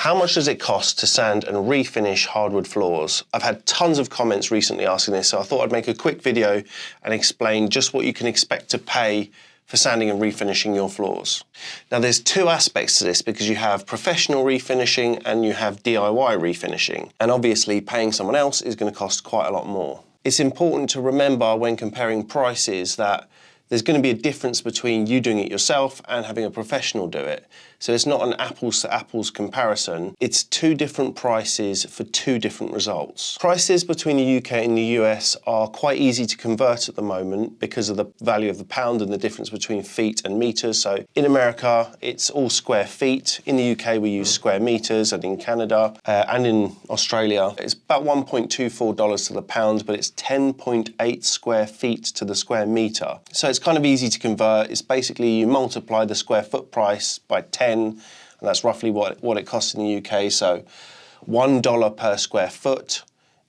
How much does it cost to sand and refinish hardwood floors? I've had tons of comments recently asking this, so I thought I'd make a quick video and explain just what you can expect to pay for sanding and refinishing your floors. Now there's two aspects to this because you have professional refinishing and you have DIY refinishing. And obviously paying someone else is going to cost quite a lot more. It's important to remember when comparing prices that there's going to be a difference between you doing it yourself and having a professional do it. So it's not an apples to apples comparison. It's two different prices for two different results. Prices between the UK and the US are quite easy to convert at the moment because of the value of the pound and the difference between feet and meters. So in America, it's all square feet. In the UK, we use square meters, and in Canada and in Australia, it's about $1.24 to the pound, but it's 10.8 square feet to the square meter. So it's kind of easy to convert. It's basically you multiply the square foot price by 10, and that's roughly what it costs in the UK. So $1 per square foot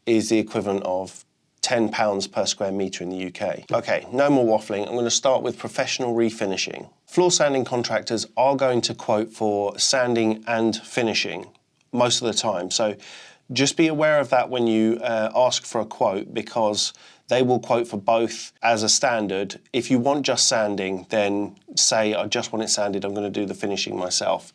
is the equivalent of £10 per square metre in the UK. Okay, no more waffling. I'm going to start with professional refinishing. Floor sanding contractors are going to quote for sanding and finishing most of the time. So just be aware of that when you ask for a quote, because they will quote for both as a standard. If you want just sanding, then say, I just want it sanded, I'm going to do the finishing myself.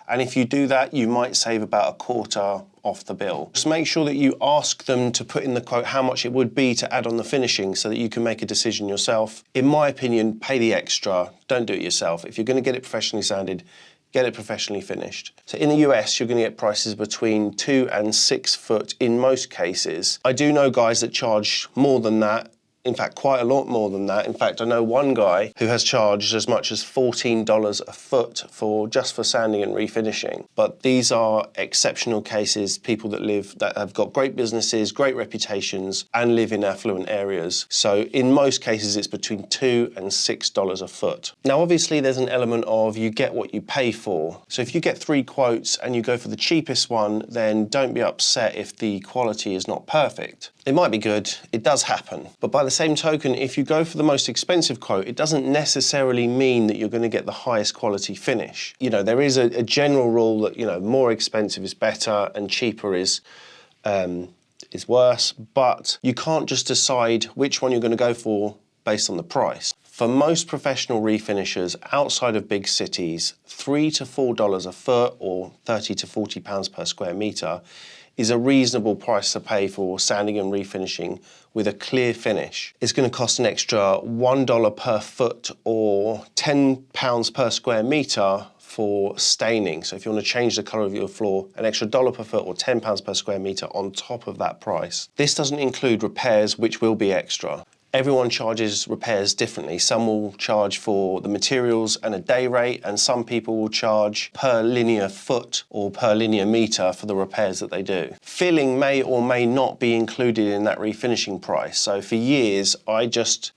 And if you do that, you might save about a quarter off the bill. Just make sure that you ask them to put in the quote how much it would be to add on the finishing so that you can make a decision yourself. In my opinion, pay the extra, don't do it yourself. If you're going to get it professionally sanded, get it professionally finished. So in the US, you're going to get prices between 2 and 6 foot in most cases. I do know guys that charge more than that. In fact, quite a lot more than that. In fact, I know one guy who has charged as much as $14 a foot just for sanding and refinishing. But these are exceptional cases, people that have got great businesses, great reputations, and live in affluent areas. So in most cases, it's between $2 and $6 a foot. Now, obviously, there's an element of you get what you pay for. So if you get 3 quotes and you go for the cheapest one, then don't be upset if the quality is not perfect. It might be good, it does happen. But by the same token, if you go for the most expensive quote, it doesn't necessarily mean that you're going to get the highest quality finish. You know, there is a general rule that, you know, more expensive is better and cheaper is worse, but you can't just decide which one you're going to go for based on the price. For most professional refinishers outside of big cities, $3 to $4 a foot or £30 to £40 per square metre is a reasonable price to pay for sanding and refinishing with a clear finish. It's going to cost an extra $1 per foot or £10 per square metre for staining. So if you want to change the colour of your floor, an extra $1 per foot or £10 per square metre on top of that price. This doesn't include repairs, which will be extra. Everyone charges repairs differently. Some will charge for the materials and a day rate, and some people will charge per linear foot or per linear metre for the repairs that they do. Filling may or may not be included in that refinishing price. So for years, I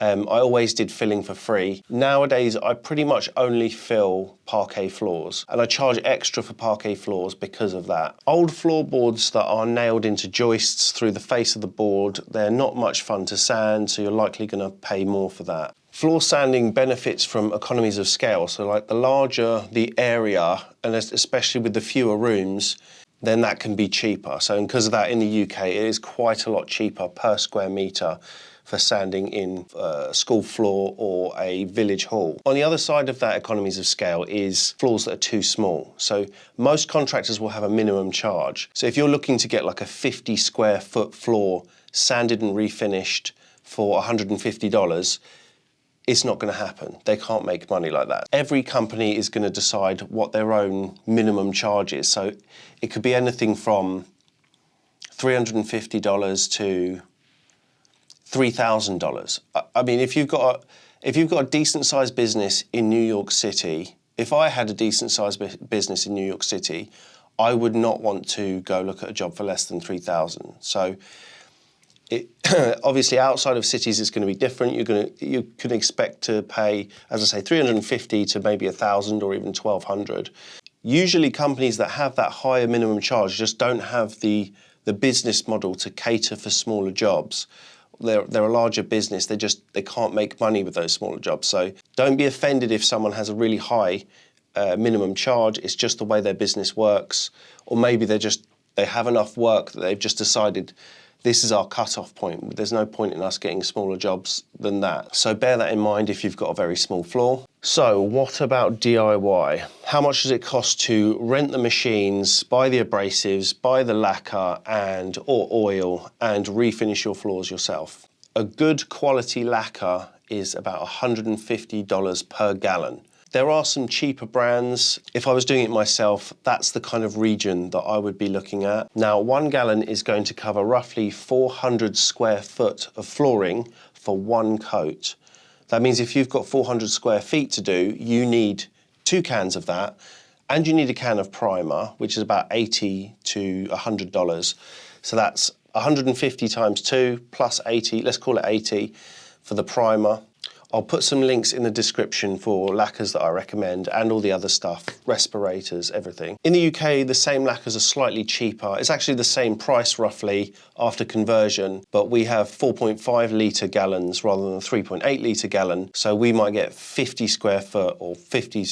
always did filling for free. Nowadays, I pretty much only fill parquet floors, and I charge extra for parquet floors because of that. Old floorboards that are nailed into joists through the face of the board, they're not much fun to sand, so you're likely going to pay more for that. Floor sanding benefits from economies of scale, so like the larger the area, and especially with the fewer rooms, then that can be cheaper. So because of that, in the UK, it is quite a lot cheaper per square metre for sanding in a school floor or a village hall. On the other side of that economies of scale is floors that are too small. So most contractors will have a minimum charge. So if you're looking to get like a 50 square foot floor sanded and refinished for $150, it's not going to happen. They can't make money like that. Every company is going to decide what their own minimum charge is. So it could be anything from $350 to $3,000. I mean, if you've got a decent sized business in New York City, if I had a decent sized business in New York City, I would not want to go look at a job for less than $3,000. So obviously outside of cities it's going to be different. You can expect to pay, as I say, $350 to maybe $1,000 or even $1,200. Usually companies that have that higher minimum charge just don't have the business model to cater for smaller jobs. They're a larger business, they can't make money with those smaller jobs. So don't be offended if someone has a really high minimum charge. It's just the way their business works. Or maybe they have enough work that they've just decided this is our cut-off point. There's no point in us getting smaller jobs than that. So bear that in mind if you've got a very small floor. So what about DIY? How much does it cost to rent the machines, buy the abrasives, buy the lacquer or oil, and refinish your floors yourself? A good quality lacquer is about $150 per gallon. There are some cheaper brands. If I was doing it myself, that's the kind of region that I would be looking at. Now, 1 gallon is going to cover roughly 400 square foot of flooring for one coat. That means if you've got 400 square feet to do, you need 2 cans of that, and you need a can of primer, which is about $80 to $100. So that's 150 times 2 plus 80, let's call it 80 for the primer. I'll put some links in the description for lacquers that I recommend and all the other stuff, respirators, everything. In the UK, the same lacquers are slightly cheaper. It's actually the same price5 after conversion, but we have 4.5 litre gallons rather than a 3.8 litre gallon. So we might get 500 square foot or 50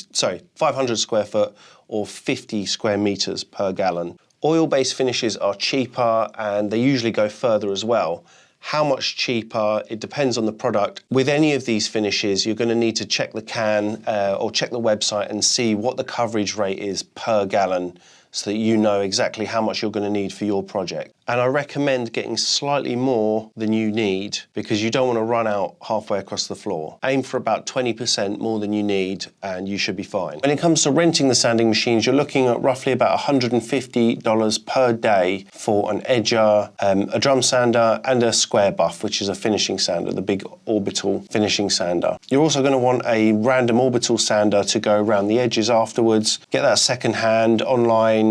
square meters per gallon. Oil-based finishes are cheaper and they usually go further as well. How much cheaper? It depends on the product. With any of these finishes, you're going to need to check the can or check the website and see what the coverage rate is per gallon so that you know exactly how much you're going to need for your project. And I recommend getting slightly more than you need because you don't want to run out halfway across the floor. Aim for about 20% more than you need and you should be fine. When it comes to renting the sanding machines, you're looking at roughly about $150 per day for an edger, a drum sander and a square buff, which is a finishing sander, the big orbital finishing sander. You're also going to want a random orbital sander to go around the edges afterwards. Get that second hand online,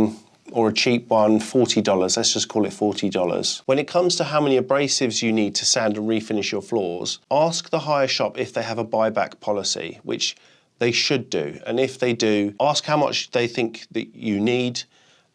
or a cheap one, $40, let's just call it $40. When it comes to how many abrasives you need to sand and refinish your floors, ask the hire shop if they have a buyback policy, which they should do. And if they do, ask how much they think that you need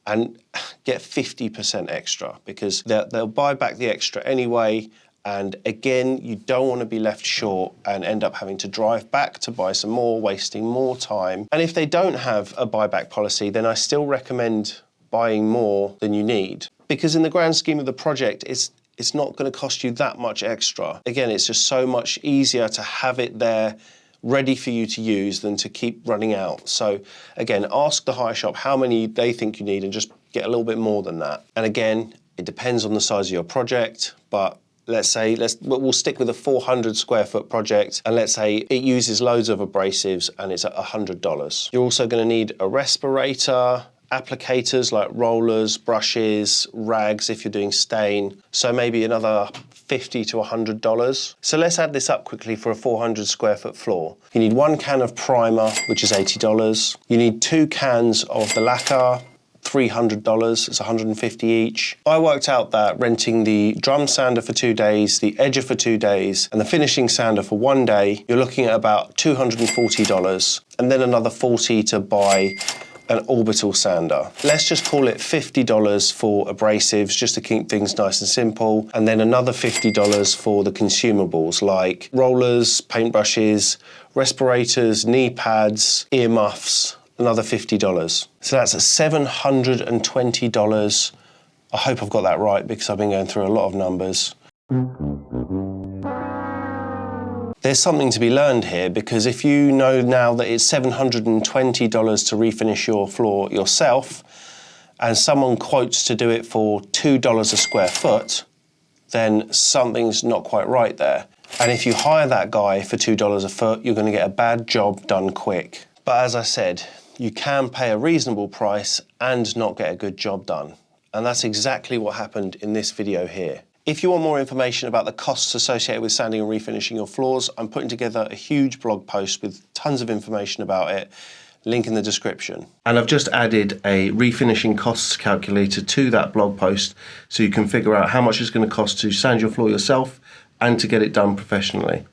and get 50% extra because they'll buy back the extra anyway. And again, you don't want to be left short and end up having to drive back to buy some more, wasting more time. And if they don't have a buyback policy, then I still recommend buying more than you need. Because in the grand scheme of the project, it's not going to cost you that much extra. Again, it's just so much easier to have it there ready for you to use than to keep running out. So again, ask the hire shop how many they think you need and just get a little bit more than that. And again, it depends on the size of your project, but we'll stick with a 400 square foot project and let's say it uses loads of abrasives and it's at $100. You're also going to need a respirator, applicators like rollers, brushes, rags if you're doing stain, so maybe another $50 to $100. So let's add this up quickly for a 400 square foot floor. You need 1 can of primer, which is $80. You need 2 cans of the lacquer, $300, it's $150 each. I worked out that renting the drum sander for 2 days, the edger for 2 days, and the finishing sander for 1 day, you're looking at about $240, and then another $40 to buy an orbital sander. Let's just call it $50 for abrasives, just to keep things nice and simple, and then another $50 for the consumables like rollers, paintbrushes, respirators, knee pads, ear muffs, another $50. So that's $720. I hope I've got that right because I've been going through a lot of numbers. There's something to be learned here because if you know now that it's $720 to refinish your floor yourself and someone quotes to do it for $2 a square foot, then something's not quite right there. And if you hire that guy for $2 a foot, you're going to get a bad job done quick. But as I said, you can pay a reasonable price and not get a good job done. And that's exactly what happened in this video here. If you want more information about the costs associated with sanding and refinishing your floors, I'm putting together a huge blog post with tons of information about it. Link in the description. And I've just added a refinishing costs calculator to that blog post so you can figure out how much it's going to cost to sand your floor yourself and to get it done professionally.